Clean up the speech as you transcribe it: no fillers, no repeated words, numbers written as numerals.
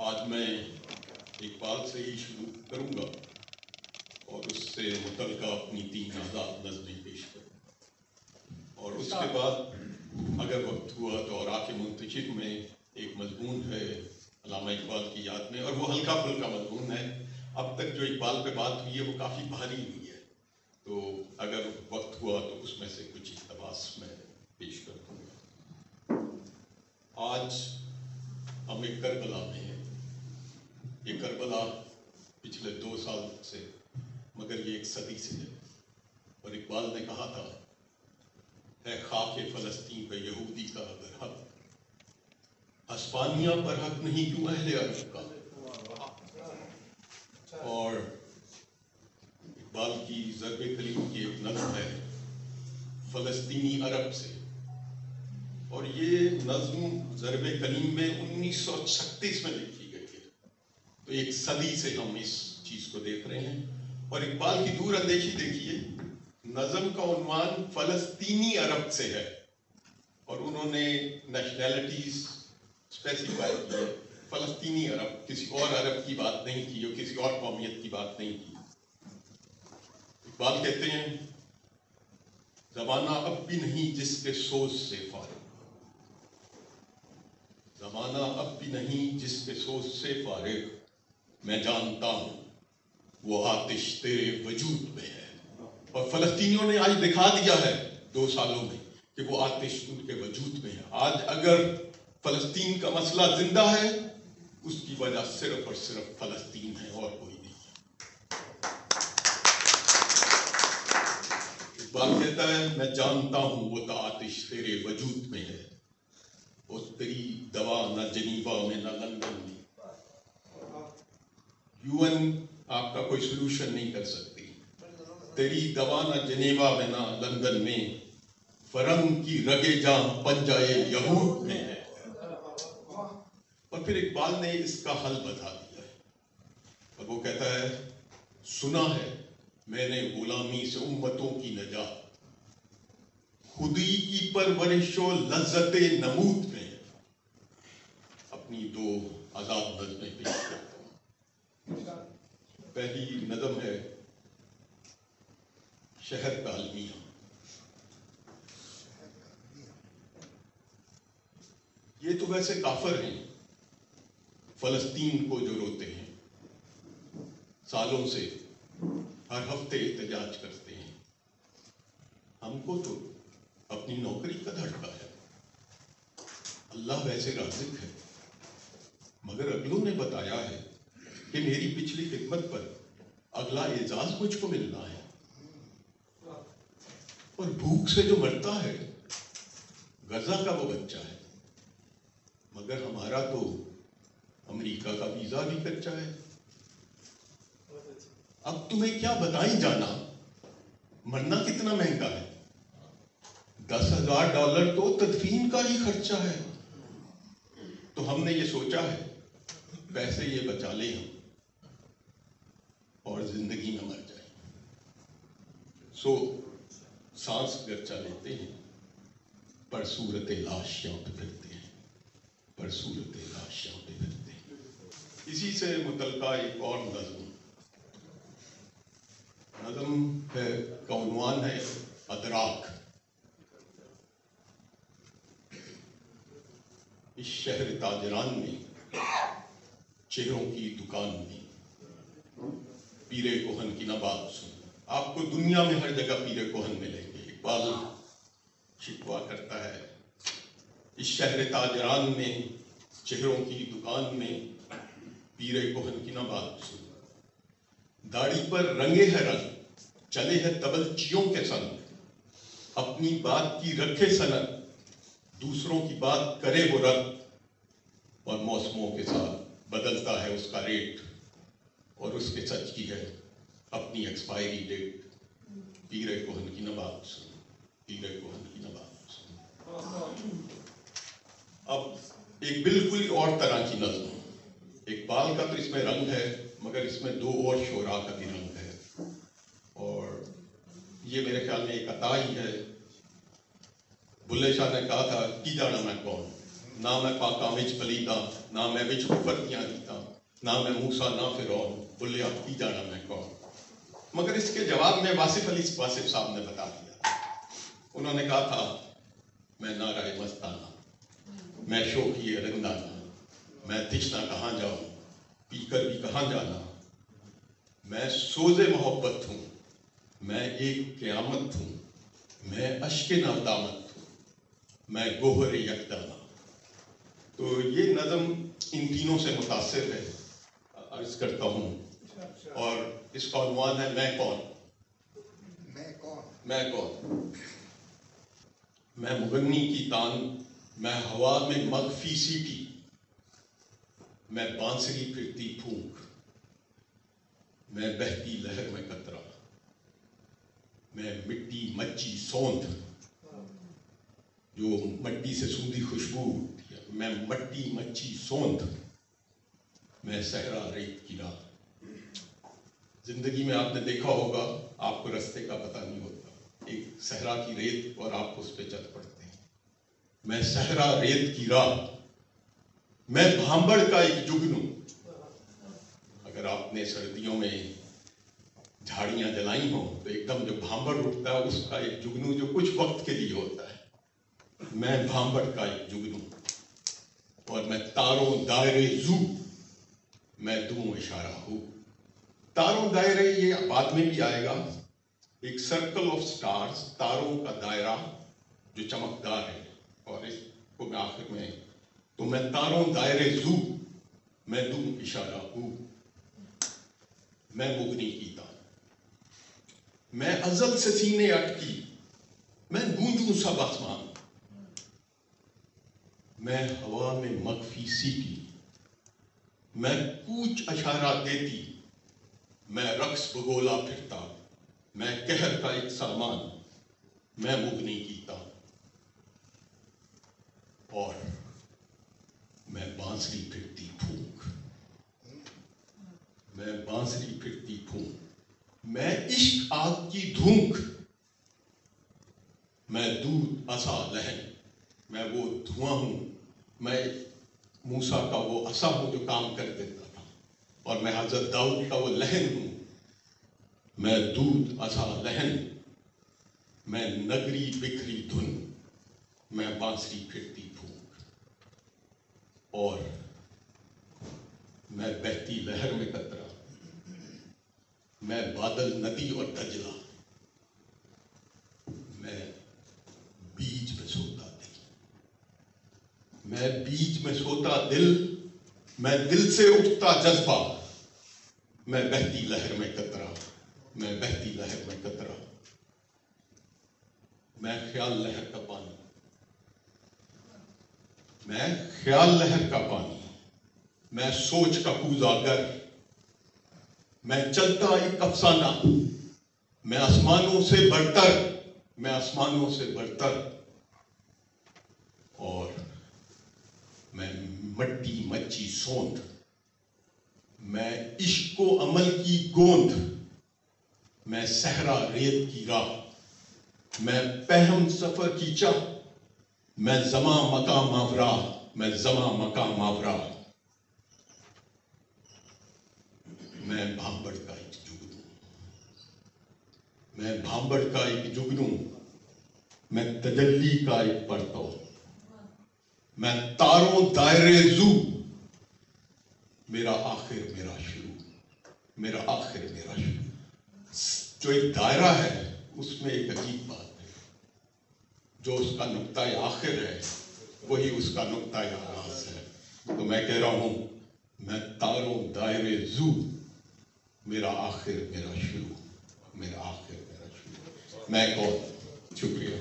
آج میں اقبال سے ہی شروع کروں گا اور اس سے متعلقہ اپنی 3 آزاد نظمیں پیش کروں اور اس کے بعد اگر وقت ہوا تو اور کے منتشر میں ایک مضمون ہے علامہ اقبال کی یاد میں، اور وہ ہلکا پھلکا مضمون ہے۔ اب تک جو اقبال پہ بات ہوئی ہے وہ کافی بھاری ہوئی ہے، تو اگر وقت ہوا تو اس میں سے کچھ اقتباس میں پیش کر دوں گا۔ آج ہم ایک کربلا میں ہیں۔ یہ کربلا پچھلے 2 سال سے، مگر یہ 1 صدی سے ہے، اور اقبال نے کہا تھا، ہے خاک فلسطین پہ یہودی کا اگر حق، ہسپانیہ پر حق نہیں کیوں اہل عرب کا۔ اور اقبال کی ضرب کلیم کی ایک نظم ہے فلسطینی عرب سے، اور یہ نظم ضرب کلیم میں 1936 میں لکھی گئی ہے، تو 1 صدی سے ہم اس چیز کو دیکھ رہے ہیں۔ اور اقبال کی دور اندیشی دیکھیے، نظم کا عنوان فلسطینی عرب سے ہے اور انہوں نے نیشنلٹیز اسپیسیفائی کی ہے، فلسطینی عرب، کسی اور عرب کی بات نہیں کی اور کسی اور قومیت کی بات نہیں کی۔ اقبال کہتے ہیں، زمانہ اب بھی نہیں جس کے سوز سے فارغ، زمانہ اب بھی نہیں جس کے سوز سے فارغ، میں جانتا ہوں وہ آتش تیرے وجود میں ہے۔ اور فلسطینیوں نے آج دکھا دیا ہے 2 سالوں میں کہ وہ آتش ان کے وجود میں ہے۔ آج اگر فلسطین کا مسئلہ زندہ ہے، اس کی وجہ صرف اور صرف فلسطین ہے اور کوئی نہیں ہے۔ اقبال کہتا ہے، میں جانتا ہوں وہ آتش تیرے وجود میں ہے، اور تیری دوا نہ جنیوا میں نہ لندن میں، UN آپ کا کوئی سلوشن نہیں کر سکتی، تیری دوا نہ جنیوا میں نہ لندن میں، فرنگ کی رگے جاں پنجائے یہود میں ہے۔ اور پھر اقبال نے اس کا حل بتا دیا ہے، اور وہ کہتا ہے، سنا ہے میں نے غلامی سے امتوں کی نجات، خودی کی پرورش و لذت نمود میں ہے۔ اپنی 2 آزاد نظمیں پیش کرتا ہوں۔ پہلی نظم ہے شہر کا المیہ۔ یہ تو ویسے کافر ہیں، فلسطین کو جو روتے ہیں، سالوں سے ہر ہفتے احتجاج کرتے ہیں۔ ہم کو تو اپنی نوکری کا دھڑکا ہے، اللہ ویسے رازق ہے، مگر اگلوں نے بتایا ہے کہ میری پچھلی خدمت پر اگلا اعزاز مجھ کو ملنا ہے، اور بھوک سے جو مرتا ہے غزہ کا وہ بچہ ہے، مگر ہمارا تو امریکہ کا ویزا بھی کچا ہے۔ اب تمہیں کیا بتائیں جانا، مرنا کتنا مہنگا ہے، $10,000 تو تدفین کا ہی خرچہ ہے۔ تو ہم نے یہ سوچا ہے پیسے یہ بچا لیں ہم اور زندگی میں مر جائیں، سو سانس گرچہ لیتے ہیں پر صورت لاش یہاں پہ پھرتے ہیں، پر صورت لاش یہاں پہ پھرتے ہیں۔ اسی سے متعلقہ ایک اور نظم ہے، کا عنوان ہے ادراک۔ اس شہر تاجران میں، چہروں کی دکان میں، پیرے کوہن کی نہ بات سن۔ آپ کو دنیا میں ہر جگہ پیرے کوہن ملیں گے۔ اقبال شکوہ کرتا ہے، اس شہر تاجران میں، چہروں کی دکان میں، پیرے کوہن کی نہ بات سن۔ داڑھی پر رنگے ہے رنگ، چلے ہے تبلچیوں کے سنگ، اپنی بات کی رکھے سند، دوسروں کی بات کرے وہ رد، اور موسموں کے ساتھ بدلتا ہے اس کا ریٹ، اور اس کے سچ کی ہے اپنی ایکسپائری ڈیٹ۔ پیرے کوہن کی نہ بات سن، پیرے کوہن کی نہ بات سن۔ اب ایک بالکل اور طرح کی نظم، اقبال کا تو اس میں رنگ ہے، مگر اس میں 2 اور شعراء کا بھی رنگ ہے، اور یہ میرے خیال میں ایک عطا ہی ہے۔ بلے شاہ نے کہا تھا، کی جانا میں کون، نہ میں پاکاں وچ پلیتا، نہ میں وچ کفرتیاں دیتا، نہ میں موسیٰ نہ فرعون، بولے اب کی جانا میں کون. مگر اس کے جواب میں واصف علی واصف صاحب نے بتا دیا. انہوں نے کہا تھا میں نعرہ مستانہ، میں شوقی رندانہ، میں تشنا کہاں جاؤں، پی کر بھی کہاں جانا، میں سوز محبت ہوں، میں ایک قیامت ہوں، میں اشک ندامت ہوں، میں گوہر یکدانہ. تو یہ نظم ان تینوں سے متاثر ہے، عرض کرتا ہوں. اور اس کا عنوان ہے میں کون. میں کون. میں مغنی کی تان، میں ہوا میں مخفی سیٹی، میں بانسری پھرتی پھونک، میں بہتی لہر میں قطرہ، میں مٹی مچی سوندھ جو مٹی سے سوندھی خوشبو اٹھتی ہے، میں مٹی مچی سوندھ، میں صحرا ریت کی راہ. زندگی میں آپ نے دیکھا ہوگا آپ کو رستے کا پتہ نہیں ہوتا، ایک صحرا کی ریت اور آپ اس پہ چل پڑتے ہیں. میں صحرا ریت کی راہ، میں بھانبڑ کا ایک جگنو. اگر آپ نے سردیوں میں جھاڑیاں جلائی ہوں تو ایک دم جو بھانبڑ اٹھتا ہے اس کا ایک جگنو جو کچھ وقت کے لیے ہوتا ہے. میں بھانبڑ کا ایک جگنو، اور میں تاروں دائرے زو، میں دوں اشارہ ہوں. تاروں دائرے یہ بعد میں بھی آئے گا. ایک سرکل آف سٹارز، تاروں کا دائرہ جو چمکدار ہے. اور اس کو میں آخر میں تو میں تاروں دائرے زو، میں دوں اشارہ ہوں، میں مغنی کی تان، میں ازل سے سینے اٹکی، میں گونجوں سب آسمان، میں ہوا میں مخفی سیٹی، میں کوچ اشارہ دیتی، میں رقص بگولا پھرتا، میں قہر کا ایک سامان، میں مغنی کی تان. اور میں بانسری پھرتی پھونک، میں بانسری پھرتی پھونک، میں عشق آگ کی دھونک، میں دودھ عصا لہن، میں وہ دھواں ہوں، میں موسیٰ کا وہ عصا ہوں جو کام کر دیتا تھا، اور میں حضرت داؤد کا وہ لہن ہوں. میں دودھ عصا لہن، میں نگری بکھری دھن، میں بانسری پھرتی پھونک، اور میں بہتی لہر میں قطرہ، میں بادل ندی اور دجلہ، میں بیج میں سوتا دل، میں بیج میں سوتا دل، میں دل سے اٹھتا جذبہ، میں بہتی لہر میں قطرہ، میں بہتی لہر میں قطرہ، میں خیال لہر کا پانی، میں خیال لہر کا پانی، میں سوچ کا کوزہ گر، میں چلتا ایک افسانہ، میں آسمانوں سے برتر، میں آسمانوں سے برتر، اور میں مٹی مچی سوندھ، میں عشق و عمل کی گوند، میں صحرا ریت کی راہ، میں پہم سفر کی چاہ، میں زماں مکاں ماورا، میں زماں مکاں ماورا، میں بھانبڑ کا ایک جگنو، میں بھانبڑ کا ایک جگنو، میں تجلی کا ایک پرتو، میں تاروں دائرے زو، میرا آخر میرا شروع، میرا آخر میرا شروع. جو ایک دائرہ ہے اس میں ایک عجیب بات ہے، جو اس کا نقطۂ آخر ہے وہی اس کا نقطۂ آغاز ہے. تو میں کہہ رہا ہوں میں تاروں دائرے زو، میرا آخر میرا شروع، میرا آخر میرا شروع. میں کون. شکریہ.